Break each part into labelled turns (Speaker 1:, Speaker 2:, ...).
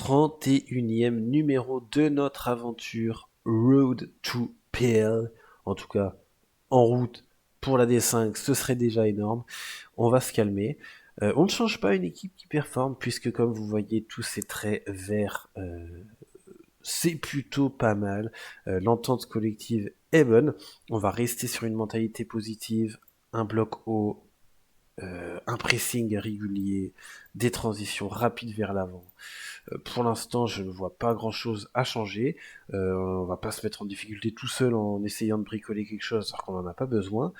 Speaker 1: 31e numéro de notre aventure Road to PL. En tout cas, en route pour la D5, ce serait déjà énorme. On va se calmer. On ne change pas une équipe qui performe, puisque comme vous voyez tous ces traits verts, c'est plutôt pas mal. L'entente collective est bonne. On va rester sur une mentalité positive, un bloc haut, un pressing régulier, des transitions rapides vers l'avant. Pour l'instant, je ne vois pas grand-chose à changer. On va pas se mettre en difficulté tout seul en essayant de bricoler quelque chose alors qu'on n'en a pas besoin.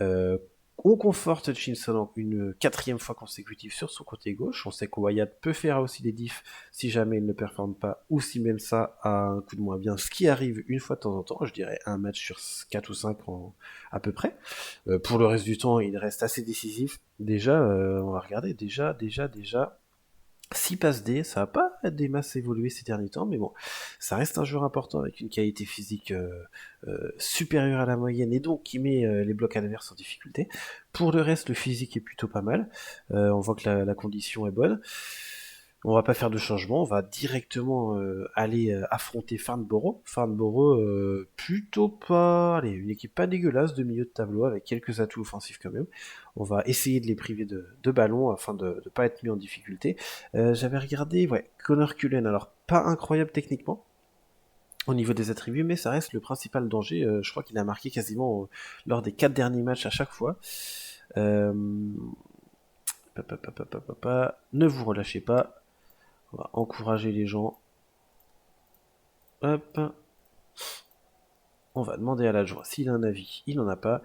Speaker 1: On conforte Hutchinson une quatrième fois consécutive sur son côté gauche. On sait que Wyatt peut faire aussi des diffs si jamais il ne performe pas ou si même ça a un coup de moins bien, ce qui arrive une fois de temps en temps. Je dirais un match sur 4 ou 5 à peu près. Pour le reste du temps, il reste assez décisif. Déjà, on va regarder. Déjà. 6 passes D, ça va pas des masses évolué ces derniers temps, mais bon, ça reste un joueur important avec une qualité physique supérieure à la moyenne et donc qui met les blocs adverses en difficulté. Pour le reste, le physique est plutôt pas mal. On voit que la condition est bonne. On va pas faire de changement, on va directement aller affronter Farnborough. Farnborough, plutôt pas... Allez, une équipe pas dégueulasse de milieu de tableau, avec quelques atouts offensifs quand même. On va essayer de les priver de ballon afin de ne pas être mis en difficulté. J'avais regardé, ouais, Connor Cullen, alors pas incroyable techniquement, au niveau des attributs, mais ça reste le principal danger. Je crois qu'il a marqué quasiment lors des 4 derniers matchs à chaque fois. Ne vous relâchez pas. On va encourager les gens. Hop. On va demander à l'adjoint s'il a un avis. Il n'en a pas.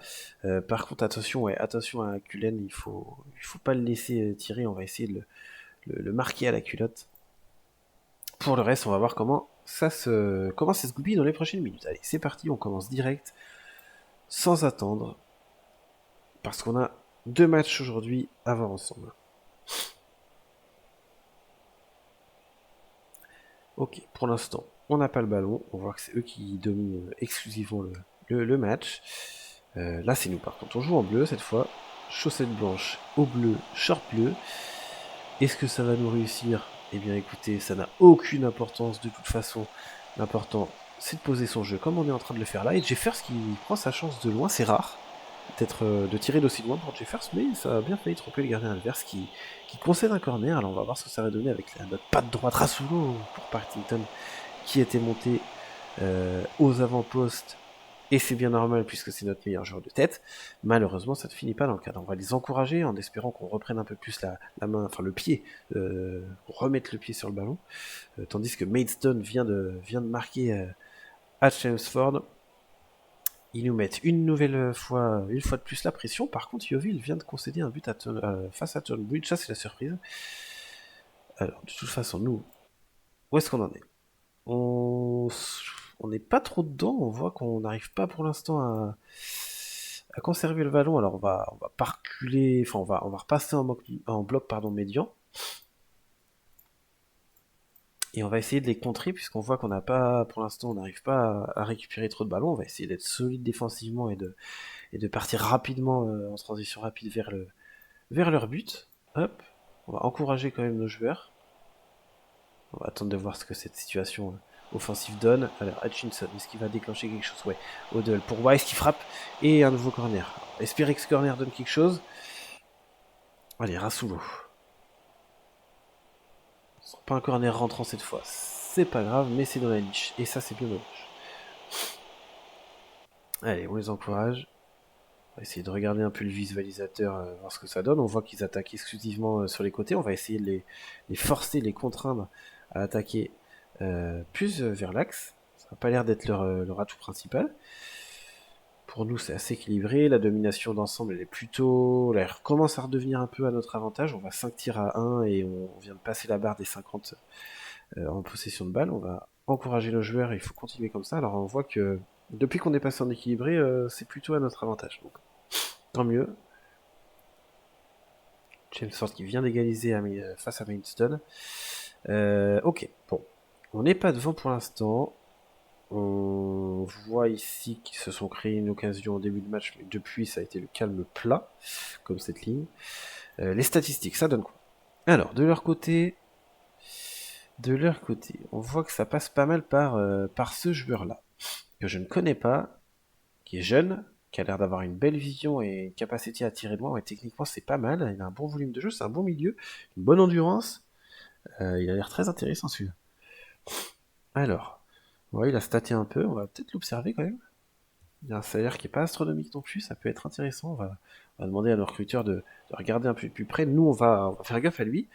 Speaker 1: Par contre, attention, attention à Cullen. Il faut pas le laisser tirer. On va essayer de le marquer à la culotte. Pour le reste, on va voir comment ça se goupille dans les prochaines minutes. Allez, c'est parti. On commence direct, sans attendre, parce qu'on a 2 matchs aujourd'hui à voir ensemble. Ok, pour l'instant, on n'a pas le ballon. On voit que c'est eux qui dominent exclusivement le match. Là, c'est nous par contre. On joue en bleu cette fois. Chaussettes blanches au bleu, short bleu. Est-ce que ça va nous réussir? Eh bien écoutez, ça n'a aucune importance de toute façon. L'important, c'est de poser son jeu comme on est en train de le faire là. Et Jeffers qui prend sa chance de loin, c'est rare de tirer d'aussi loin pour Jeffers, mais ça a bien failli tromper le gardien adverse qui concède un corner. Alors on va voir ce que ça va donner avec notre patte droite Rasulo pour Partington qui était monté aux avant-postes. Et c'est bien normal puisque c'est notre meilleur joueur de tête. Malheureusement, ça ne finit pas dans le cadre. On va les encourager en espérant qu'on reprenne un peu plus la main, enfin le pied, remettre le pied sur le ballon. Tandis que Maidstone vient de marquer à Chelmsford. Ils nous mettent une fois de plus la pression. Par contre, Yeovil vient de concéder un but face à Turnbridge. Ça, c'est la surprise. Alors, de toute façon, nous, où est-ce qu'on en est? On n'est pas trop dedans. On voit qu'on n'arrive pas pour l'instant à conserver le ballon. Alors, on va pas reculer. Enfin, on va repasser en bloc médian. Et on va essayer de les contrer puisqu'on voit qu'on n'a pas, pour l'instant, on n'arrive pas à récupérer trop de ballons. On va essayer d'être solide défensivement et de partir rapidement en transition rapide vers leur but. Hop, on va encourager quand même nos joueurs. On va attendre de voir ce que cette situation offensive donne. Alors Hutchinson, est-ce qu'il va déclencher quelque chose? Ouais, Odell pour Wise qui frappe et un nouveau corner. Alors, espérez que ce corner donne quelque chose. Allez, Rasulo. Ce sera pas un corner rentrant cette fois. C'est pas grave, mais c'est dans la niche. Et ça, c'est bien dommage. Allez, on les encourage. On va essayer de regarder un peu le visualisateur, voir ce que ça donne. On voit qu'ils attaquent exclusivement sur les côtés. On va essayer de les forcer, les contraindre à attaquer plus vers l'axe. Ça n'a pas l'air d'être leur atout principal. Pour nous, c'est assez équilibré. La domination d'ensemble, elle est plutôt... Elle commence à redevenir un peu à notre avantage. On va 5 tirs à 1 et on vient de passer la barre des 50 en possession de balle. On va encourager nos joueurs et il faut continuer comme ça. Alors on voit que depuis qu'on est passé en équilibré, c'est plutôt à notre avantage. Donc tant mieux. Chelmsford qui vient d'égaliser face à Maidstone. Ok, bon. On n'est pas devant pour l'instant. On voit ici qu'ils se sont créés une occasion au début de match, mais depuis ça a été le calme plat, comme cette ligne. Les statistiques, ça donne quoi? Alors, de leur côté, de leur côté, on voit que ça passe pas mal par ce joueur-là, que je ne connais pas, qui est jeune, qui a l'air d'avoir une belle vision et une capacité à tirer loin. Ouais, techniquement, c'est pas mal. Il a un bon volume de jeu, c'est un bon milieu, une bonne endurance. Il a l'air très intéressant celui-là. Alors, ouais, il a staté un peu. On va peut-être l'observer quand même. Il a un salaire qui est pas astronomique non plus. Ça peut être intéressant. On va demander à nos recruteurs de regarder un peu plus près. Nous, on va faire gaffe à lui.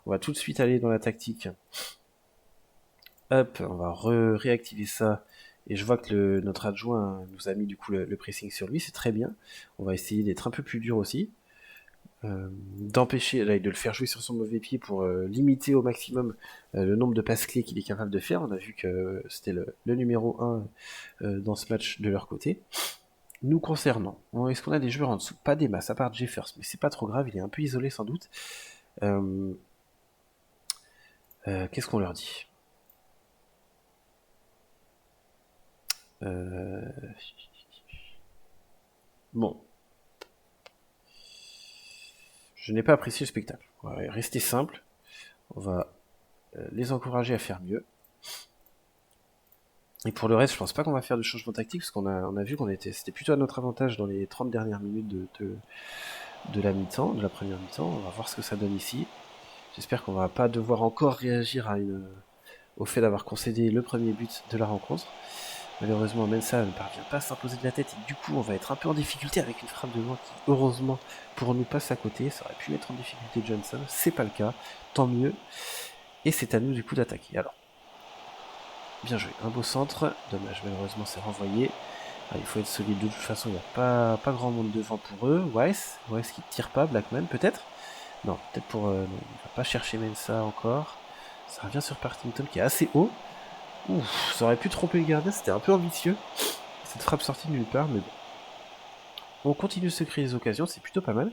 Speaker 1: On va tout de suite aller dans la tactique. Hop, on va réactiver ça. Et je vois que notre adjoint nous a mis du coup le pressing sur lui, c'est très bien. On va essayer d'être un peu plus dur aussi. D'empêcher, de le faire jouer sur son mauvais pied pour limiter au maximum le nombre de passes clés qu'il est capable de faire. On a vu que c'était le numéro 1 dans ce match de leur côté. Nous concernant, est-ce qu'on a des joueurs en dessous? Pas des masses, à part Jeffers, mais c'est pas trop grave, il est un peu isolé sans doute. Qu'est-ce qu'on leur dit? Bon. Je n'ai pas apprécié le spectacle. On va rester simple. On va les encourager à faire mieux. Et pour le reste, je pense pas qu'on va faire de changement tactique, parce qu'on a vu c'était plutôt à notre avantage dans les 30 dernières minutes de la mi-temps, de la première mi-temps. On va voir ce que ça donne ici. J'espère qu'on va pas devoir encore réagir au fait d'avoir concédé le premier but de la rencontre. Malheureusement, Mensah ne parvient pas à s'imposer de la tête, et du coup, on va être un peu en difficulté avec une frappe de loin qui, heureusement, pour nous passe à côté. Ça aurait pu mettre en difficulté Johnson, c'est pas le cas, tant mieux. Et c'est à nous du coup d'attaquer. Alors, bien joué, un beau centre, dommage, malheureusement c'est renvoyé. Ah, il faut être solide, de toute façon il n'y a pas grand monde devant pour eux. Weiss qui ne tire pas, Blackman peut-être. Non, peut-être pour... non, il va pas chercher Mensah encore. Ça revient sur Partington qui est assez haut. Ouf, ça aurait pu tromper le gardien, c'était un peu ambitieux. Cette frappe sortie de nulle part, mais bon. On continue de se créer des occasions, c'est plutôt pas mal.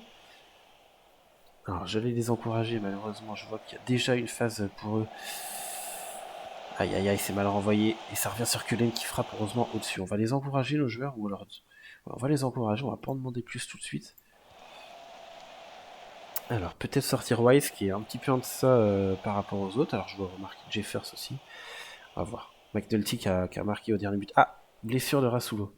Speaker 1: Alors j'allais les encourager, malheureusement je vois qu'il y a déjà une phase pour eux. Aïe aïe aïe, c'est mal renvoyé. Et ça revient sur Cullen qui frappe heureusement au-dessus. On va les encourager nos joueurs, ou alors... On va les encourager, on va pas en demander plus tout de suite. Alors peut-être sortir Wise qui est un petit peu en deçà par rapport aux autres. Alors je dois remarquer Jeffers aussi. On va voir. McNulty qui a marqué au dernier but. Ah, blessure de Rasulo.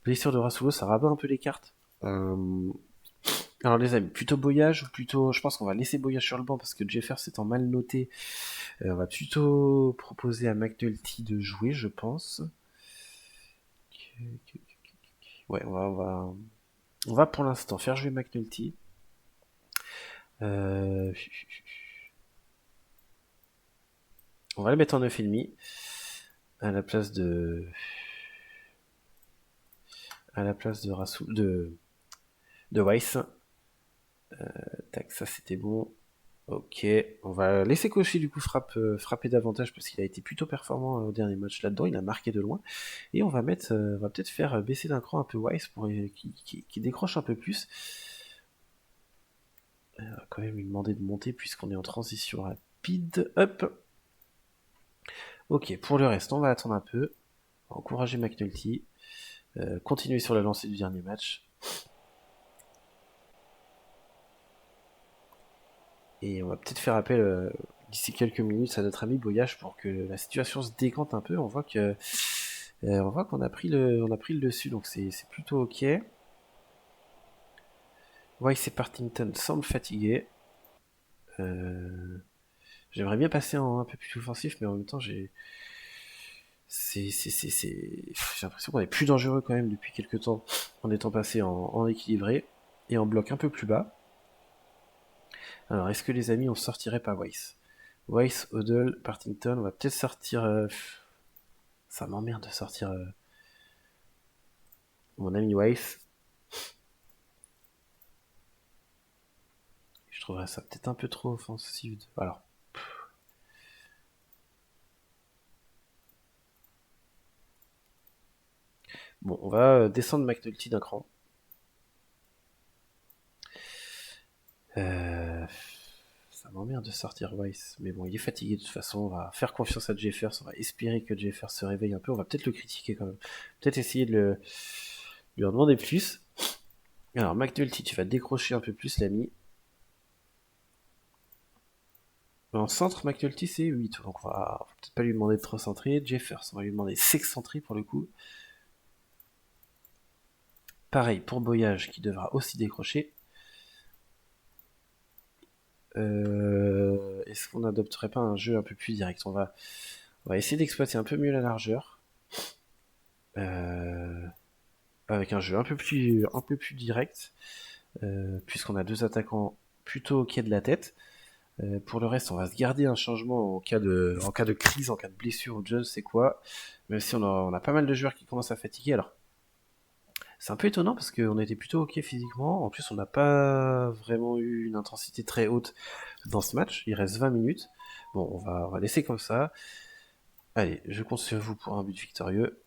Speaker 1: Blessure de Rasulo, ça rabat un peu les cartes. Alors les amis, plutôt Boyage ou plutôt... Je pense qu'on va laisser Boyage sur le banc parce que Jeffers étant mal noté. On va plutôt proposer à McNulty de jouer, je pense. Ouais, on va pour l'instant faire jouer McNulty. On va le mettre en 9,5 à la place de Rasoul, de Weiss. Tac, ça c'était bon. Ok, on va laisser Cauchy du coup frapper davantage parce qu'il a été plutôt performant au dernier match là-dedans, il a marqué de loin. Et on va peut-être faire baisser d'un cran un peu Weiss pour qu'il décroche un peu plus. On va quand même lui demander de monter puisqu'on est en transition rapide. Hop. Ok, pour le reste, on va attendre un peu. On va encourager McNulty. Continuer sur la lancée du dernier match. Et on va peut-être faire appel d'ici quelques minutes à notre ami Boyage pour que la situation se décante un peu. On voit qu'on a pris le dessus, donc c'est plutôt ok. Weiss et Partington semblent fatigués. J'aimerais bien passer en un peu plus offensif, mais en même temps j'ai l'impression qu'on est plus dangereux quand même depuis quelques temps en étant passé en équilibré et en bloc un peu plus bas. Alors, est-ce que les amis, on sortirait pas Weiss? Weiss, Odell, Partington, on va peut-être sortir... Ça m'emmerde de sortir mon ami Weiss. Je trouverais ça peut-être un peu trop offensif. Alors, bon, on va descendre McNulty d'un cran. Ça m'emmerde de sortir Weiss, mais bon, il est fatigué de toute façon. On va faire confiance à Jeffers, on va espérer que Jeffers se réveille un peu. On va peut-être le critiquer quand même. Peut-être essayer de lui en demander plus. Alors, McNulty, tu vas décrocher un peu plus l'ami. En centre, McNulty c'est 8, donc on va peut-être pas lui demander de trop centrer. Jeffers, on va lui demander s'excentrer pour le coup. Pareil pour Boyage qui devra aussi décrocher. Est-ce qu'on n'adopterait pas un jeu un peu plus direct? On va essayer d'exploiter un peu mieux la largeur. Avec un jeu un peu plus direct. Puisqu'on a deux attaquants plutôt au quai de la tête. Pour le reste, on va se garder un changement en cas de crise, en cas de blessure ou de je ne sais quoi. Même si on a pas mal de joueurs qui commencent à fatiguer. Alors, c'est un peu étonnant parce qu'on était plutôt ok physiquement. En plus, on n'a pas vraiment eu une intensité très haute dans ce match. Il reste 20 minutes. Bon, on va laisser comme ça. Allez, je compte sur vous pour un but victorieux.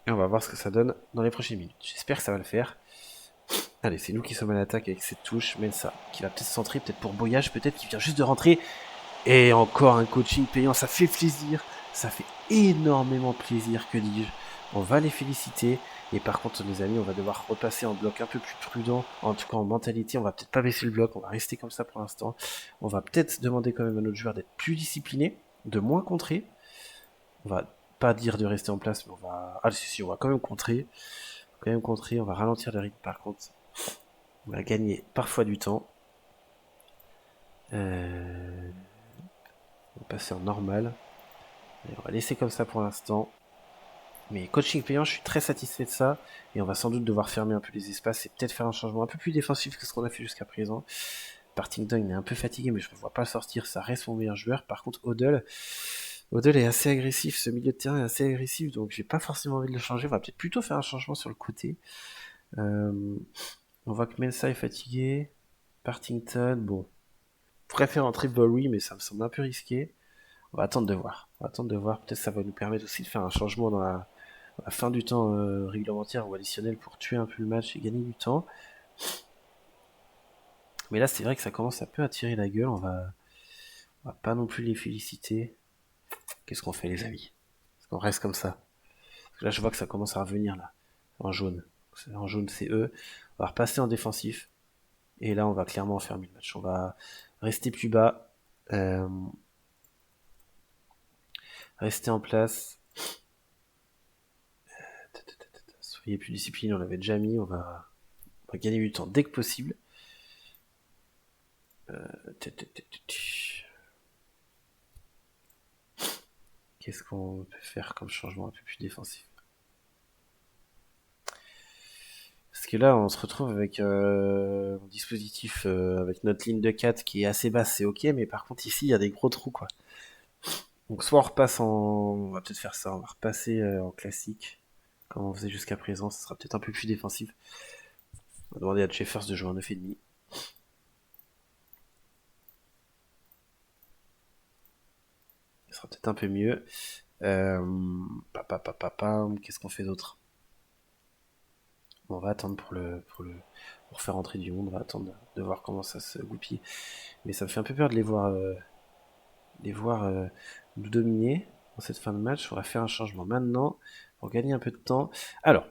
Speaker 1: Et on va voir ce que ça donne dans les prochaines minutes. J'espère que ça va le faire. Allez, c'est nous qui sommes à l'attaque avec cette touche. Mensa, qui va peut-être centrer, peut-être pour Boyage, peut-être qui vient juste de rentrer. Et encore un coaching payant, ça fait plaisir. Ça fait énormément plaisir, que dis-je. On va les féliciter. Et par contre, les amis, on va devoir repasser en bloc un peu plus prudent. En tout cas, en mentalité, on va peut-être pas baisser le bloc. On va rester comme ça pour l'instant. On va peut-être demander quand même à notre joueur d'être plus discipliné, de moins contrer. On va pas dire de rester en place, mais on va... Ah si, on va quand même contrer. On va ralentir le rythme par contre. On va gagner parfois du temps. On va passer en normal. Et on va laisser comme ça pour l'instant. Mais coaching payant, je suis très satisfait de ça. Et on va sans doute devoir fermer un peu les espaces et peut-être faire un changement un peu plus défensif que ce qu'on a fait jusqu'à présent. Partington, il est un peu fatigué, mais je ne le vois pas sortir. Ça reste mon meilleur joueur. Par contre, Odell est assez agressif. Ce milieu de terrain est assez agressif. Donc, j'ai pas forcément envie de le changer. On va peut-être plutôt faire un changement sur le côté. On voit que Mensa est fatigué. Partington, bon. Je préfère entrer Bowery, mais ça me semble un peu risqué. On va attendre de voir. Peut-être ça va nous permettre aussi de faire un changement dans la fin du temps réglementaire ou additionnel pour tuer un peu le match et gagner du temps. Mais là, c'est vrai que ça commence un peu à tirer la gueule. On va pas non plus les féliciter. Qu'est-ce qu'on fait, les amis? Est-ce qu'on reste comme ça? Parce que là, je vois que ça commence à revenir, là. En jaune. En jaune, c'est eux. On va repasser en défensif. Et là, on va clairement fermer le match. On va rester plus bas. Rester en place. Soyez plus disciplinés, on l'avait déjà mis. On va gagner du temps dès que possible. Qu'est-ce qu'on peut faire comme changement un peu plus défensif? Parce que là, on se retrouve avec un dispositif avec notre ligne de 4 qui est assez basse, c'est ok, mais par contre ici, il y a des gros trous, quoi. Donc soit on repasse en... On va peut-être faire ça, on va repasser en classique, comme on faisait jusqu'à présent, ce sera peut-être un peu plus défensif. On va demander à Jeffers de jouer en 9,5. Ce sera peut-être un peu mieux. Qu'est-ce qu'on fait d'autre? On va attendre pour faire entrer du monde, on va attendre de voir comment ça se goupille. Mais ça me fait un peu peur de les voir nous dominer dans cette fin de match. On va faire un changement maintenant pour gagner un peu de temps. Alors,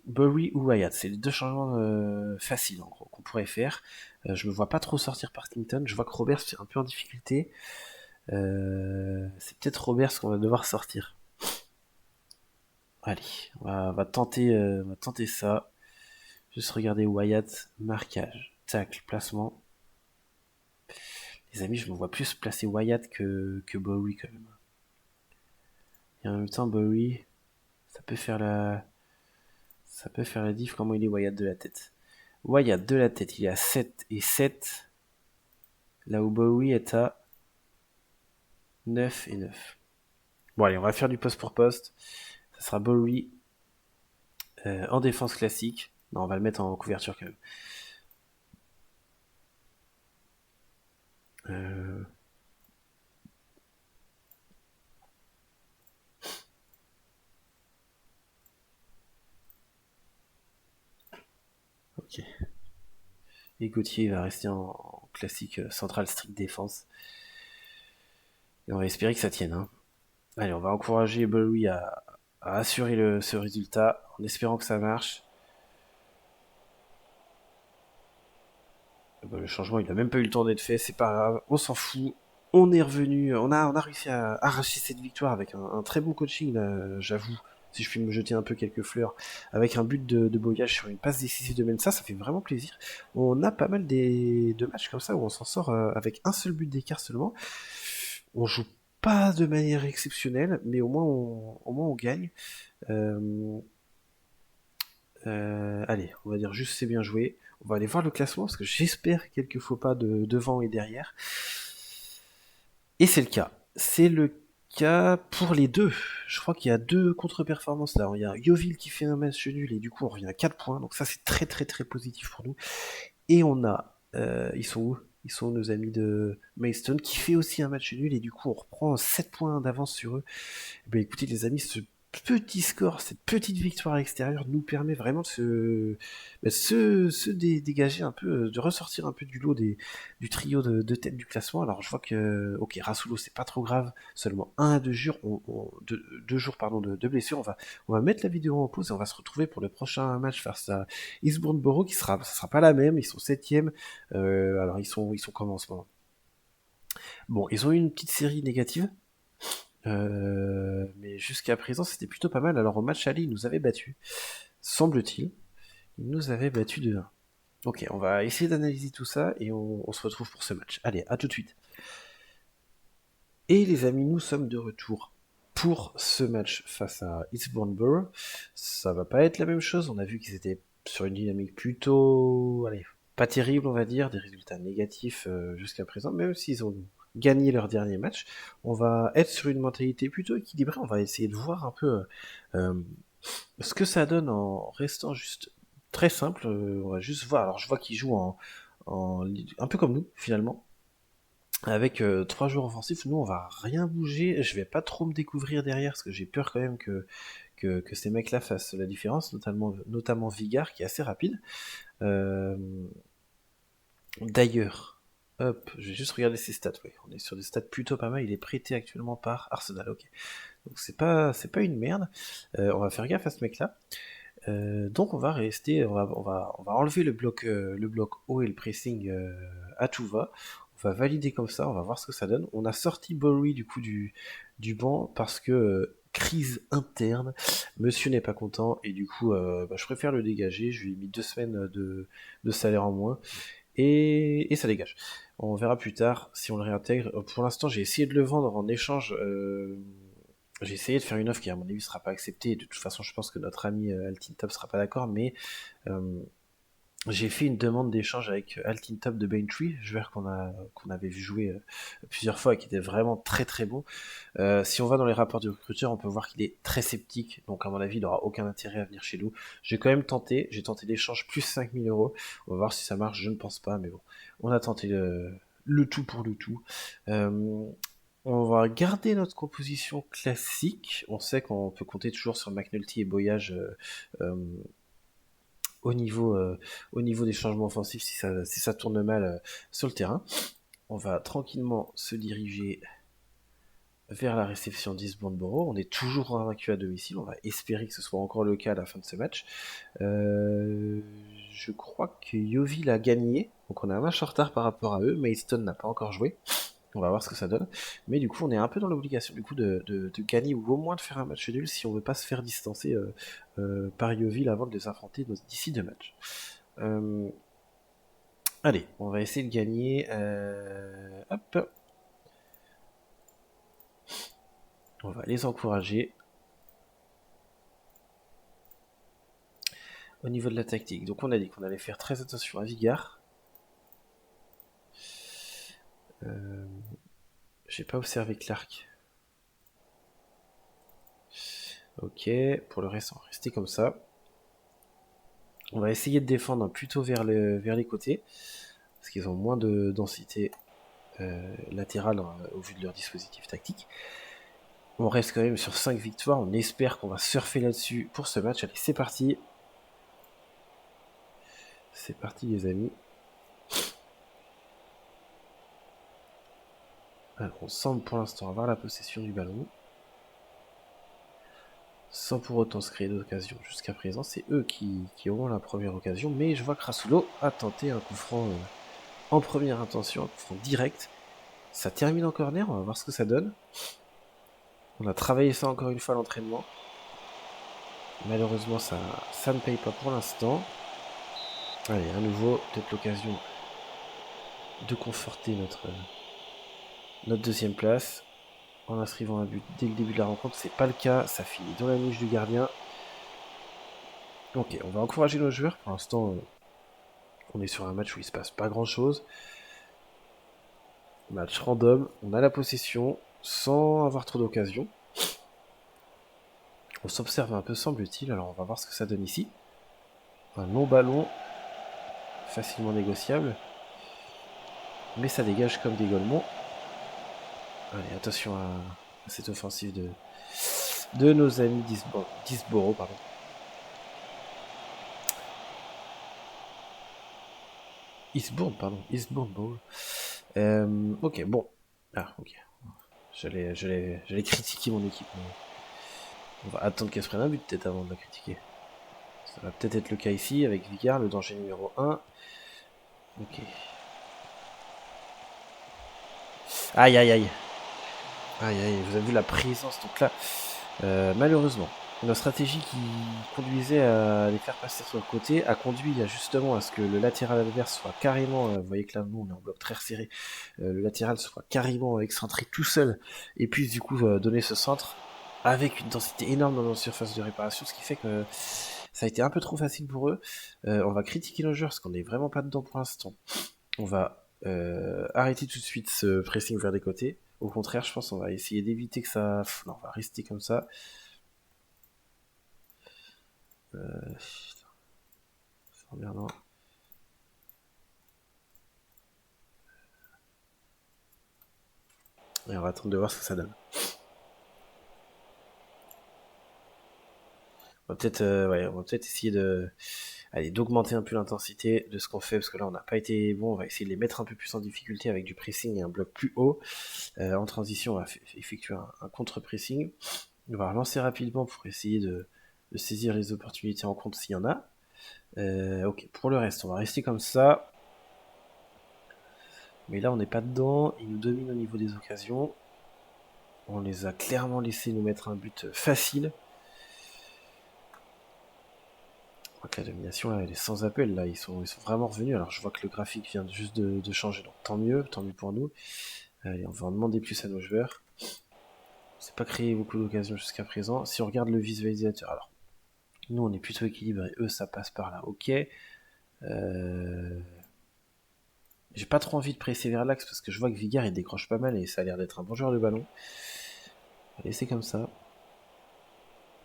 Speaker 1: Bury ou Wyatt, c'est les deux changements faciles en gros qu'on pourrait faire. Je me vois pas trop sortir Partington. Je vois que Roberts est un peu en difficulté. C'est peut-être Roberts qu'on va devoir sortir. Allez, on va tenter ça. Juste regarder Wyatt, marquage, tacle, placement. Les amis, je me vois plus placer Wyatt que Bowie quand même. Et en même temps, Bowie, ça peut faire la diff comment il est Wyatt de la tête. Wyatt de la tête, il est à 7 et 7. Là où Bowie est à 9 et 9. Bon allez, on va faire du poste pour poste. Ça sera Bowie en défense classique. Non, on va le mettre en couverture quand même. Ok. Et Gauthier va rester en classique central strict défense. Et on va espérer que ça tienne. Hein. Allez, on va encourager Bowie à assurer ce résultat en espérant que ça marche. Le changement, il n'a même pas eu le temps d'être fait, c'est pas grave, on s'en fout. On est revenu, on a réussi à arracher cette victoire avec un très bon coaching, là, j'avoue. Si je puis me jeter un peu quelques fleurs, avec un but de Boyage sur une passe décisive de Mensa, ça fait vraiment plaisir. On a pas mal de matchs comme ça où on s'en sort avec un seul but d'écart seulement. On joue pas de manière exceptionnelle, mais au moins on gagne. Euh, allez, on va dire juste c'est bien joué. On va aller voir le classement parce que j'espère quelques faux pas de devant et derrière. Et c'est le cas. C'est le cas pour les deux. Je crois qu'il y a deux contre-performances là. Il y a Yeovil qui fait un match nul et du coup on revient à 4 points. Donc ça c'est très très très positif pour nous. Et on a... ils sont où? Ils sont nos amis de Maidstone qui fait aussi un match nul et du coup on reprend 7 points d'avance sur eux. Eh bien, écoutez les amis, ce petit score, cette petite victoire à l'extérieur nous permet vraiment de dégager un peu, de ressortir un peu du lot du trio de tête du classement. Alors je vois que, ok, Rasulo c'est pas trop grave, seulement 1 à 2 jours, deux jours pardon, de blessure. On va mettre la vidéo en pause et on va se retrouver pour le prochain match face à Eastbourne Borough ça sera pas la même, ils sont 7ème. Alors ils sont comment en ce moment? Bon, ils ont eu une petite série négative, mais jusqu'à présent, c'était plutôt pas mal. Alors au match aller, ils nous avaient battus, semble-t-il. Ils nous avaient battus de 1. Ok, on va essayer d'analyser tout ça et on se retrouve pour ce match. Allez, à tout de suite. Et les amis, nous sommes de retour pour ce match face à Eastbourne Borough. Ça va pas être la même chose. On a vu qu'ils étaient sur une dynamique plutôt, allez, pas terrible, on va dire, des résultats négatifs jusqu'à présent, même s'ils ont gagné leur dernier match. On va être sur une mentalité plutôt équilibrée. On va essayer de voir un peu euh, ce que ça donne en restant juste très simple. On va juste voir. Alors je vois qu'ils jouent un peu comme nous finalement. Avec 3 joueurs offensifs, nous on va rien bouger. Je vais pas trop me découvrir derrière parce que j'ai peur quand même que ces mecs-là fassent la différence, notamment Vigard qui est assez rapide. Euh, D'ailleurs, hop, je vais juste regarder ses stats. Ouais, on est sur des stats plutôt pas mal. Il est prêté actuellement par Arsenal. Ok, donc c'est pas une merde. On va faire gaffe à ce mec-là. Donc on va rester, on va enlever le bloc haut et le pressing à tout va. On va valider comme ça, on va voir ce que ça donne. On a sorti Bowery du coup du banc parce que crise interne, monsieur n'est pas content et du coup je préfère le dégager. Je lui ai mis 2 semaines de salaire en moins et ça dégage. On verra plus tard si on le réintègre. Pour l'instant j'ai essayé de le vendre en échange. J'ai essayé de faire une offre qui, à mon avis, sera pas acceptée. Et de toute façon, je pense que notre ami Altintop sera pas d'accord. Mais euh, j'ai fait une demande d'échange avec Altintop de Baintree, joueur qu'on avait vu jouer plusieurs fois et qui était vraiment très très bon. Si on va dans les rapports du recruteur, on peut voir qu'il est très sceptique. Donc, à mon avis, il n'aura aucun intérêt à venir chez nous. J'ai quand même tenté. J'ai tenté l'échange plus 5000 euros. On va voir si ça marche. Je ne pense pas. Mais bon, on a tenté le tout pour le tout. Euh, on va garder notre composition classique. On sait qu'on peut compter toujours sur McNulty et Boyage euh, au niveau, euh, au niveau des changements offensifs si ça tourne mal sur le terrain. On va tranquillement se diriger vers la réception d'Eastbourne Borough. On est toujours invaincu à domicile. On va espérer que ce soit encore le cas à la fin de ce match. Je crois que Yeovil a gagné. Donc on a un match en retard par rapport à eux. Maidstone n'a pas encore joué. On va voir ce que ça donne. Mais du coup, on est un peu dans l'obligation du coup de gagner ou au moins de faire un match nul si on veut pas se faire distancer par Yeovil avant de les affronter d'ici 2 matchs. Euh, Allez, on va essayer de gagner. Hop. On va les encourager. Au niveau de la tactique, donc on a dit qu'on allait faire très attention à Vigard. J'ai pas observé Clark. Ok, pour le reste, on va rester comme ça. On va essayer de défendre plutôt vers les côtés, parce qu'ils ont moins de densité latérale au vu de leur dispositif tactique. On reste quand même sur 5 victoires, on espère qu'on va surfer là-dessus pour ce match. Allez, c'est parti. C'est parti les amis. Alors, on semble pour l'instant avoir la possession du ballon. Sans pour autant se créer d'occasion jusqu'à présent. C'est eux qui auront la première occasion. Mais je vois que Rasulo a tenté un coup franc en première intention, un coup franc direct. Ça termine en corner, on va voir ce que ça donne. On a travaillé ça encore une fois à l'entraînement. Malheureusement, ça ne paye pas pour l'instant. Allez, à nouveau, peut-être l'occasion de conforter notre deuxième place en inscrivant un but dès le début de la rencontre. C'est pas le cas, ça finit dans la niche du gardien. Ok, on va encourager nos joueurs. Pour l'instant, on est sur un match où il se passe pas grand-chose. Match random, on a la possession sans avoir trop d'occasions. On s'observe un peu, semble-t-il. Alors on va voir ce que ça donne ici. Un long ballon, facilement négociable. Mais ça dégage comme des Golemons. Allez, attention à cette offensive de nos amis d'Isboro. Pardon. Eastbourne Bowl. Ok, bon. Ah, ok. J'allais critiquer mon équipe. Mais on va attendre qu'elle se prenne un but peut-être avant de la critiquer. Ça va peut-être être le cas ici avec Vigard, le danger numéro 1. Ok. Aïe aïe aïe. Aïe aïe, vous avez vu la présence. Donc là, malheureusement, notre stratégie qui conduisait à les faire passer sur le côté a conduit justement à ce que le latéral adverse soit carrément, vous voyez que là nous on est en bloc très resserré, le latéral soit carrément excentré tout seul et puisse du coup donner ce centre avec une densité énorme dans notre surface de réparation, ce qui fait que ça a été un peu trop facile pour eux. On va critiquer nos joueurs parce qu'on n'est vraiment pas dedans pour l'instant. On va arrêter tout de suite ce pressing vers les côtés. Au contraire, je pense qu'on va essayer d'éviter que ça... Non, on va rester comme ça. C'est emmerdant. Et on va attendre de voir ce que ça donne. On va peut-être essayer d'augmenter un peu l'intensité de ce qu'on fait, parce que là on n'a pas été bon. On va essayer de les mettre un peu plus en difficulté avec du pressing et un bloc plus haut. En transition, on va effectuer un contre-pressing. On va relancer rapidement pour essayer de saisir les opportunités en compte s'il y en a. Ok, pour le reste, on va rester comme ça. Mais là, on n'est pas dedans. Ils nous dominent au niveau des occasions. On les a clairement laissés nous mettre un but facile. Donc la domination, là, elle est sans appel. Là, ils sont vraiment revenus. Alors, je vois que le graphique vient juste de changer. Donc, tant mieux pour nous. Allez, on va en demander plus à nos joueurs. On s'est pas créé beaucoup d'occasions jusqu'à présent. Si on regarde le visualisateur, alors, nous, on est plutôt équilibré. Eux, ça passe par là. Ok. J'ai pas trop envie de presser vers l'axe parce que je vois que Vigard il décroche pas mal et ça a l'air d'être un bon joueur de ballon. On va laisser comme ça.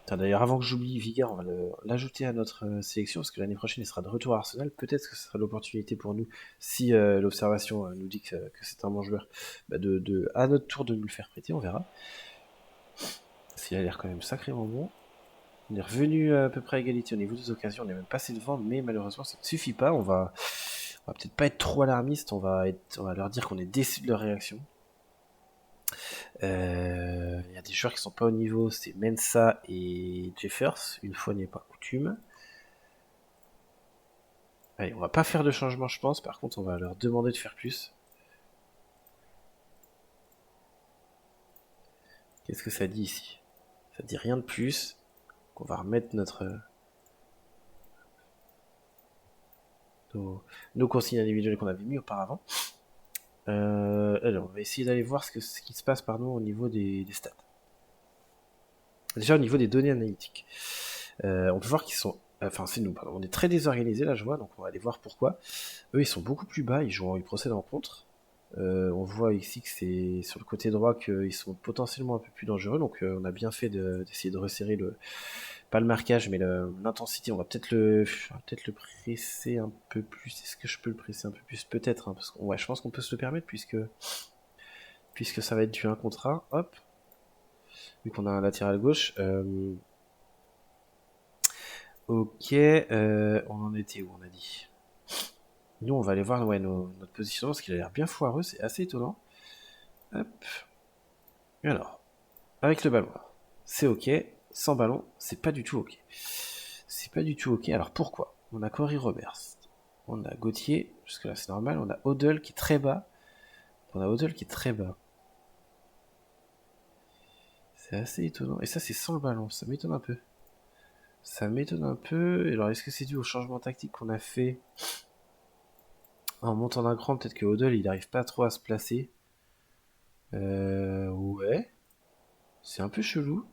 Speaker 1: D'ailleurs, avant que j'oublie Vigard, on va l'ajouter à notre sélection parce que l'année prochaine il sera de retour à Arsenal. Peut-être que ce sera l'opportunité pour nous, si l'observation nous dit que c'est un bon joueur, à notre tour de nous le faire prêter, on verra. S'il a l'air quand même sacrément bon. On est revenu à peu près à égalité au niveau des occasions, on est même passé devant, mais malheureusement ça ne suffit pas. On va peut-être pas être trop alarmiste, on va leur dire qu'on est déçu de leur réaction. Il y a des joueurs qui sont pas au niveau, c'est Mensa et Jeffers, une fois n'est pas coutume. Allez, on va pas faire de changement, je pense, par contre on va leur demander de faire plus. Qu'est-ce que ça dit ici? Ça dit rien de plus. Donc on va remettre nos consignes individuelles qu'on avait mis auparavant. Alors, on va essayer d'aller voir ce qui se passe au niveau des stats. Déjà au niveau des données analytiques. On peut voir qu'ils sont... Enfin, c'est nous, pardon. On est très désorganisés là, je vois, donc on va aller voir pourquoi. Eux, ils sont beaucoup plus bas, ils procèdent en contre. On voit ici que c'est sur le côté droit qu'ils sont potentiellement un peu plus dangereux, donc on a bien fait d'essayer de resserrer pas le marquage, mais l'intensité. On va peut-être le presser un peu plus. Est-ce que je peux le presser un peu plus? Peut-être, hein, parce que ouais, je pense qu'on peut se le permettre puisque ça va être du 1 contre 1. Hop, vu qu'on a un latéral gauche. Ok, on en était où on a dit? Nous, on va aller voir notre positionnement parce qu'il a l'air bien foireux, c'est assez étonnant. Hop. Et alors, avec le ballon, c'est ok. Sans ballon, c'est pas du tout ok. C'est pas du tout ok. Alors pourquoi? On a Corey Roberts, on a Gauthier, jusque là c'est normal. On a Odell qui est très bas. On a Odell qui est très bas. C'est assez étonnant. Et ça, c'est sans le ballon. Ça m'étonne un peu. Ça m'étonne un peu. Et alors, est-ce que c'est dû au changement tactique qu'on a fait en montant d'un cran? Peut-être que Odell, il n'arrive pas trop à se placer. Ouais. C'est un peu chelou.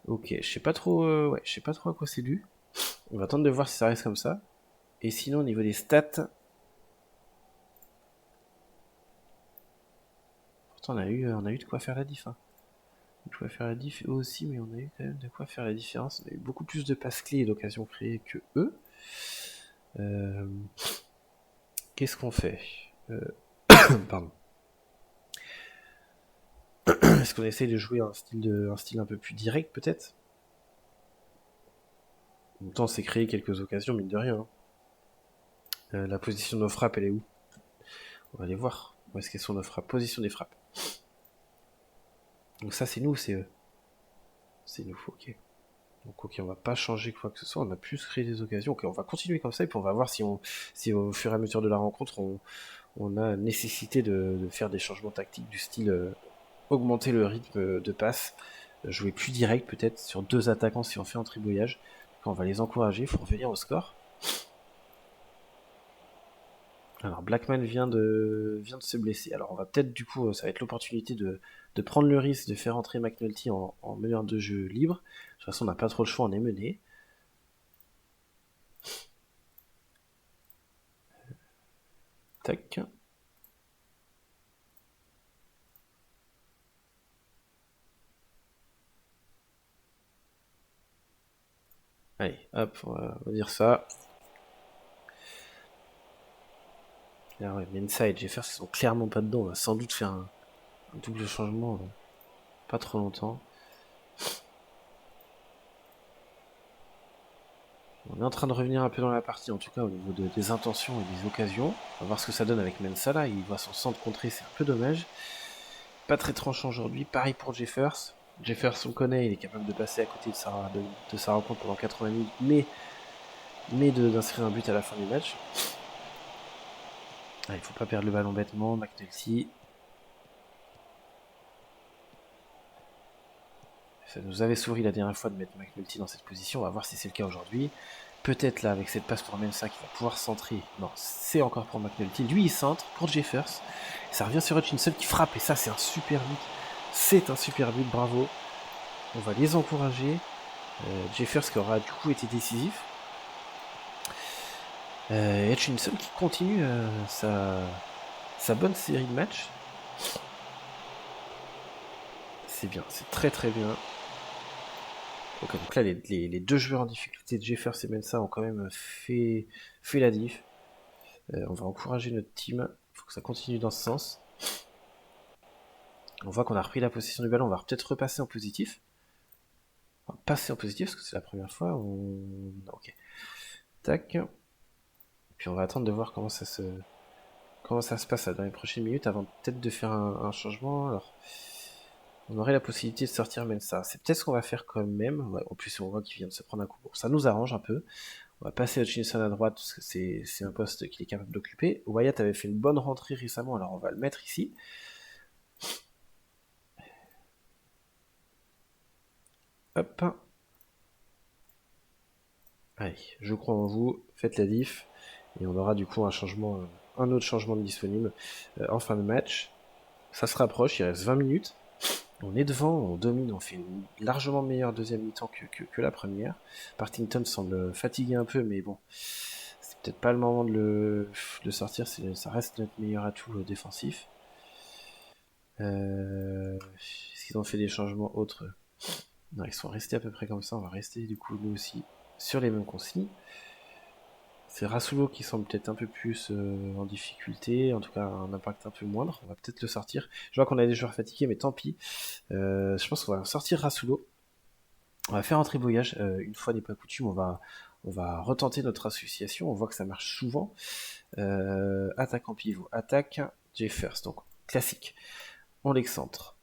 Speaker 1: Ok, je sais pas trop, ouais, je sais pas trop à quoi c'est dû. On va attendre de voir si ça reste comme ça. Et sinon, au niveau des stats, pourtant on a eu de quoi faire la diff. Hein. De quoi faire la diff eux aussi, mais on a eu quand même de quoi faire la différence. On a eu beaucoup plus de passes clés et d'occasions créées que eux. Euh, Qu'est-ce qu'on fait Pardon. Est-ce qu'on essaye de jouer un style un peu plus direct peut-être? En même temps, c'est créé quelques occasions, mine de rien. Hein. La position de nos frappes, elle est où? On va aller voir. Où est-ce qu'elles sont nos frappes? Position des frappes. Donc ça, c'est nous ou c'est eux? C'est nous, ok. Donc ok, on va pas changer quoi que ce soit, on a plus créé des occasions. Ok, on va continuer comme ça et puis on va voir si au fur et à mesure de la rencontre, on a nécessité de faire des changements tactiques du style augmenter le rythme de passe, jouer plus direct peut-être sur deux attaquants si on fait en tribouillage. On va les encourager, il faut revenir au score. Alors Blackman vient de se blesser. Alors on va peut-être du coup, ça va être l'opportunité de prendre le risque de faire entrer McNulty en meneur de jeu libre. De toute façon, on n'a pas trop le choix, on est mené. Tac. Allez, hop, on va dire ça. Là, ouais, Mensa et Jeffers, ils sont clairement pas dedans. On va sans doute faire un double changement pas trop longtemps. On est en train de revenir un peu dans la partie, en tout cas au niveau des intentions et des occasions. On va voir ce que ça donne avec Mensa là. Il voit son centre contré, c'est un peu dommage. Pas très tranchant aujourd'hui. Pareil pour Jeffers. Jeffers, on le connaît, il est capable de passer à côté de sa rencontre pendant 80 minutes, mais d'inscrire un but à la fin du match. Ah, il faut pas perdre le ballon bêtement. McNulty. Ça nous avait souri la dernière fois de mettre McNulty dans cette position. On va voir si c'est le cas aujourd'hui. Peut-être là, avec cette passe pour Mensa qui va pouvoir centrer. Non, c'est encore pour McNulty. Lui, il centre pour Jeffers. Ça revient sur Hutchinson qui frappe. Et ça, c'est un super but. C'est un super but, bravo. On va les encourager. Jeffers qui aura du coup été décisif. Hutchinson qui continue sa bonne série de matchs. C'est bien, c'est très très bien. Ok, donc là, les deux joueurs en difficulté, Jeffers et Mensa, ont quand même fait la diff. On va encourager notre team. Il faut que ça continue dans ce sens. On voit qu'on a repris la possession du ballon. On va peut-être repasser en positif. On va passer en positif parce que c'est la première fois. Ok. Tac. Puis on va attendre de voir comment ça se passe dans les prochaines minutes avant peut-être de faire un changement. Alors, on aurait la possibilité de sortir Mensa. C'est peut-être ce qu'on va faire quand même. Ouais, en plus, on voit qu'il vient de se prendre un coup. Bon, ça nous arrange un peu. On va passer Hutchinson à droite parce que c'est un poste qu'il est capable d'occuper. Wyatt avait fait une bonne rentrée récemment, alors on va le mettre ici. Hop. Allez, je crois en vous. Faites la diff. Et on aura du coup un autre changement de disponible en fin de match. Ça se rapproche, il reste 20 minutes. On est devant, on domine, on fait une largement meilleure deuxième mi-temps que la première. Partington semble fatigué un peu, mais bon, c'est peut-être pas le moment de le sortir, ça reste notre meilleur atout défensif. Est-ce qu'ils ont fait des changements autres? Non, ils sont restés à peu près comme ça, on va rester du coup nous aussi sur les mêmes consignes. C'est Rasulo qui semble peut-être un peu plus en difficulté, en tout cas un impact un peu moindre. On va peut-être le sortir. Je vois qu'on a des joueurs fatigués, mais tant pis. Je pense qu'on va sortir Rasulo. On va faire entrer Boyage. Une fois n'est pas coutume, on va retenter notre association. On voit que ça marche souvent. Attaque en pivot, attaque Jeffers. Donc classique. On l'excentre.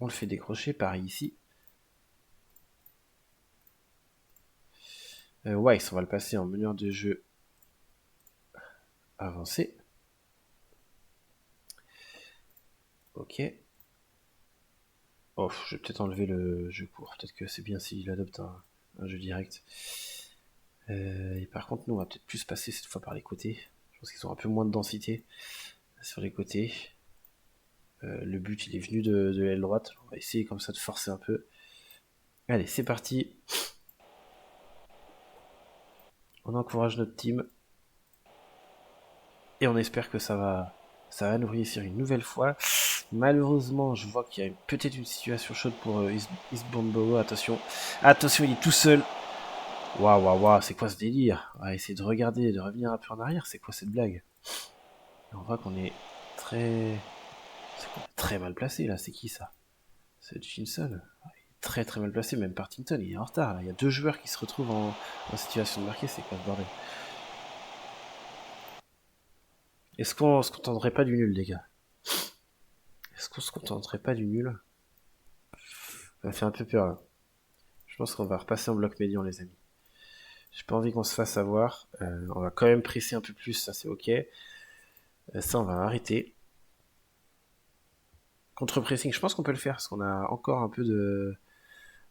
Speaker 1: On le fait décrocher. Pareil ici. Weiss, on va le passer en meneur de jeu avancé. Ok. Oh, je vais peut-être enlever le jeu court. Peut-être que c'est bien s'il adopte un jeu direct. Et par contre, nous, on va peut-être plus passer cette fois par les côtés. Je pense qu'ils ont un peu moins de densité sur les côtés. Le but, il est venu de l'aile droite. On va essayer comme ça de forcer un peu. Allez, c'est parti. On encourage notre team. Et on espère que ça va nous réussir une nouvelle fois. Malheureusement, je vois qu'il y a peut-être une situation chaude pour Eastbourne Borough. Attention. Attention, il est tout seul. Waouh, waouh, waouh, c'est quoi ce délire? On va essayer de regarder, de revenir un peu en arrière. C'est quoi cette blague? On voit qu'on est très... très mal placé là. C'est qui ça? C'est Hutchinson. Très très mal placé, même Partington, il est en retard. Là. Il y a deux joueurs qui se retrouvent en situation de marquer, c'est quoi ce bordel? Est-ce qu'on se contenterait pas du nul, les gars? Est-ce qu'on se contenterait pas du nul? Ça me fait un peu peur là. Je pense qu'on va repasser en bloc médian, les amis. J'ai pas envie qu'on se fasse avoir. On va quand même presser un peu plus, ça c'est ok. Ça, on va arrêter. Contre-pressing, je pense qu'on peut le faire, parce qu'on a encore un peu de,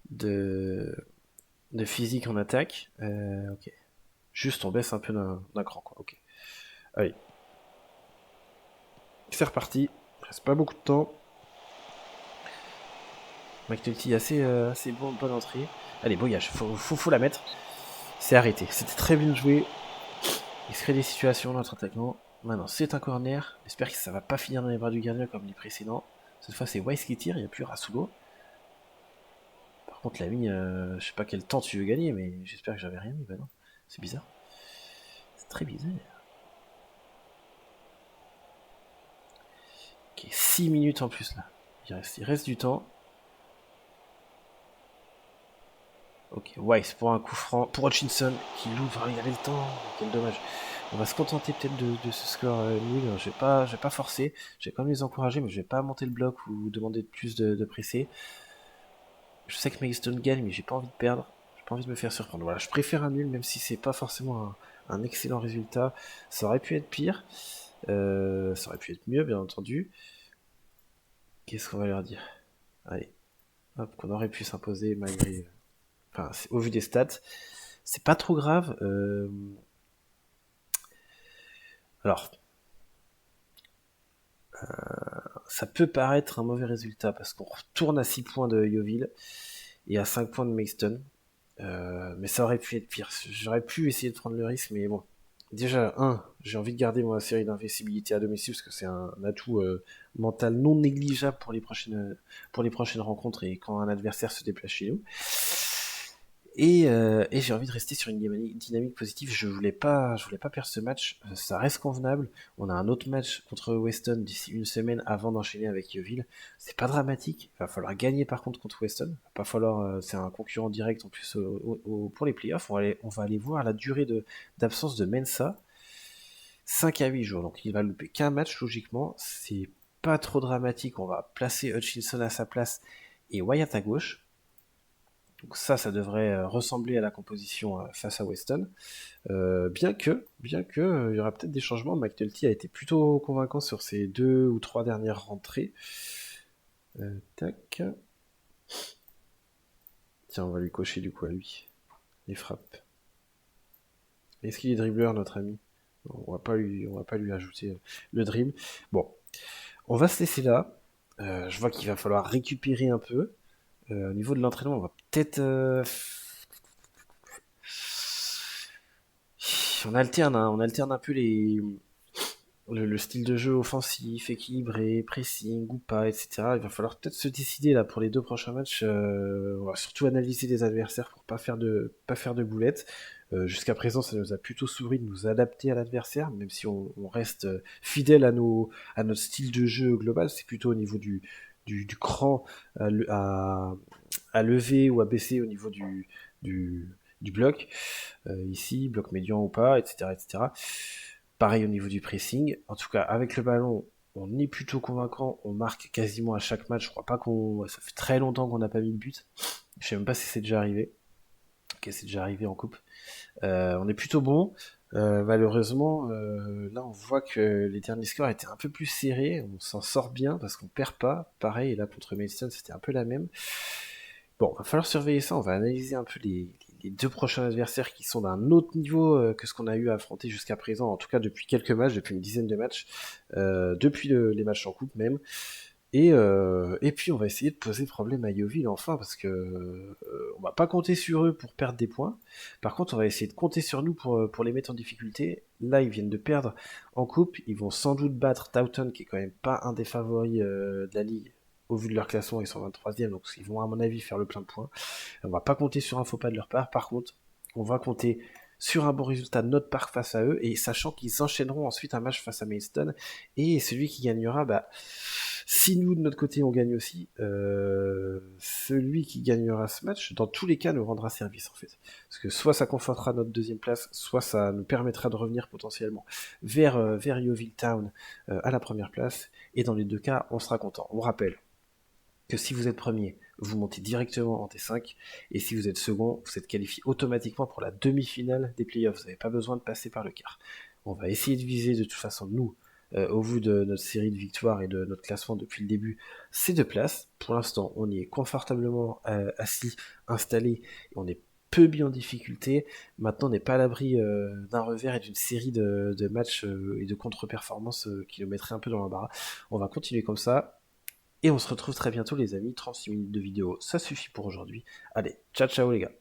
Speaker 1: de physique en attaque. Ok. Juste, on baisse un peu d'un cran, quoi. Ok. Allez. C'est reparti. Il reste pas beaucoup de temps. McNulty assez bonne entrée. Allez, Boyage, faut la mettre. C'est arrêté. C'était très bien joué. Il se crée des situations, notre attaquant. Maintenant, c'est un corner. J'espère que ça va pas finir dans les bras du gardien comme les précédents. Cette fois, c'est Weiss qui tire, il n'y a plus Rasulo. Par contre, la ligne, je sais pas quel temps tu veux gagner, mais j'espère que j'avais rien mis. Bah non, c'est bizarre. C'est très bizarre. Ok, 6 minutes en plus là. Il reste du temps. Ok, Weiss pour un coup franc. Pour Hutchinson qui l'ouvre. Il avait le temps. Quel dommage. On va se contenter peut-être de ce score nul. Je vais pas forcer. Je vais quand même les encourager, mais je vais pas monter le bloc ou demander plus de presser. Je sais que Maidstone gagne, mais j'ai pas envie de perdre. J'ai pas envie de me faire surprendre. Voilà, je préfère un nul, même si c'est pas forcément un excellent résultat. Ça aurait pu être pire. Ça aurait pu être mieux, bien entendu. Qu'est-ce qu'on va leur dire? Allez, hop, qu'on aurait pu s'imposer malgré. Enfin, au vu des stats, c'est pas trop grave. Alors, ça peut paraître un mauvais résultat parce qu'on retourne à 6 points de Yeovil et à 5 points de Maidstone. Mais ça aurait pu être pire. J'aurais pu essayer de prendre le risque, mais bon. Déjà, j'ai envie de garder ma série d'invincibilité à domicile parce que c'est un atout mental non négligeable pour les prochaines rencontres et quand un adversaire se déplace chez nous. Et j'ai envie de rester sur une dynamique positive. Je voulais pas perdre ce match. Ça reste convenable. On a un autre match contre Weston d'ici une semaine avant d'enchaîner avec Yeovil. C'est pas dramatique. Il va falloir gagner par contre contre Weston. Il va pas falloir. C'est un concurrent direct en plus pour les playoffs. On va aller voir la durée d'absence de Mensa. 5 à 8 jours. Donc il va louper qu'un match logiquement. C'est pas trop dramatique. On va placer Hutchinson à sa place et Wyatt à gauche. Donc ça devrait ressembler à la composition face à Weston. Bien que, il y aura peut-être des changements. McNulty a été plutôt convaincant sur ses 2 ou 3 dernières rentrées. Tac. Tiens, on va lui cocher du coup à lui. Les frappes. Est-ce qu'il est dribbleur, notre ami? On va pas lui ajouter le dribble. Bon, on va se laisser là. Je vois qu'il va falloir récupérer un peu. Au niveau de l'entraînement, on va peut-être on alterne un peu le style de jeu offensif, équilibré, pressing ou pas, etc. Il va falloir peut-être se décider là pour les 2 prochains matchs. On va surtout analyser les adversaires pour pas faire de boulettes. Jusqu'à présent, ça nous a plutôt souri de nous adapter à l'adversaire, même si on reste fidèle à notre style de jeu global. C'est plutôt au niveau du cran à lever ou à baisser au niveau du bloc. Ici, bloc médian ou pas, etc., etc. Pareil au niveau du pressing. En tout cas, avec le ballon, on est plutôt convaincant. On marque quasiment à chaque match. Je crois pas qu'on. Ça fait très longtemps qu'on n'a pas mis de but. Je sais même pas si c'est déjà arrivé. Ok, c'est déjà arrivé en coupe. On est plutôt bon. Malheureusement, là on voit que les derniers scores étaient un peu plus serrés. On s'en sort bien parce qu'on perd pas. Pareil, et là contre Maidstone, c'était un peu la même. Bon, va falloir surveiller ça. On va analyser un peu les deux prochains adversaires qui sont d'un autre niveau que ce qu'on a eu à affronter jusqu'à présent. En tout cas, depuis quelques matchs, depuis une dizaine de matchs, depuis les matchs en coupe même. Et puis on va essayer de poser problème à Yeovil enfin parce que on va pas compter sur eux pour perdre des points. Par contre, on va essayer de compter sur nous pour les mettre en difficulté. Là, ils viennent de perdre en coupe. Ils vont sans doute battre Taunton, qui est quand même pas un des favoris de la ligue. Au vu de leur classement, ils sont 23e, donc ils vont à mon avis faire le plein de points. On va pas compter sur un faux pas de leur part. Par contre, on va compter sur un bon résultat de notre part face à eux, et sachant qu'ils enchaîneront ensuite un match face à Maidstone, et celui qui gagnera, bah, si nous de notre côté on gagne aussi, celui qui gagnera ce match, dans tous les cas, nous rendra service en fait. Parce que soit ça confortera notre deuxième place, soit ça nous permettra de revenir potentiellement vers Yeovil Town à la première place, et dans les deux cas, on sera content. On rappelle que si vous êtes premier, vous montez directement en T5, et si vous êtes second, vous êtes qualifié automatiquement pour la demi-finale des playoffs. Vous n'avez pas besoin de passer par le quart. On va essayer de viser de toute façon, nous, au vu de notre série de victoires et de notre classement depuis le début, ces deux places. Pour l'instant, on y est confortablement assis, installé, et on est peu mis en difficulté. Maintenant, on n'est pas à l'abri d'un revers et d'une série de matchs et de contre-performances qui nous mettraient un peu dans l'embarras. On va continuer comme ça. Et on se retrouve très bientôt les amis, 36 minutes de vidéo, ça suffit pour aujourd'hui. Allez, ciao ciao les gars.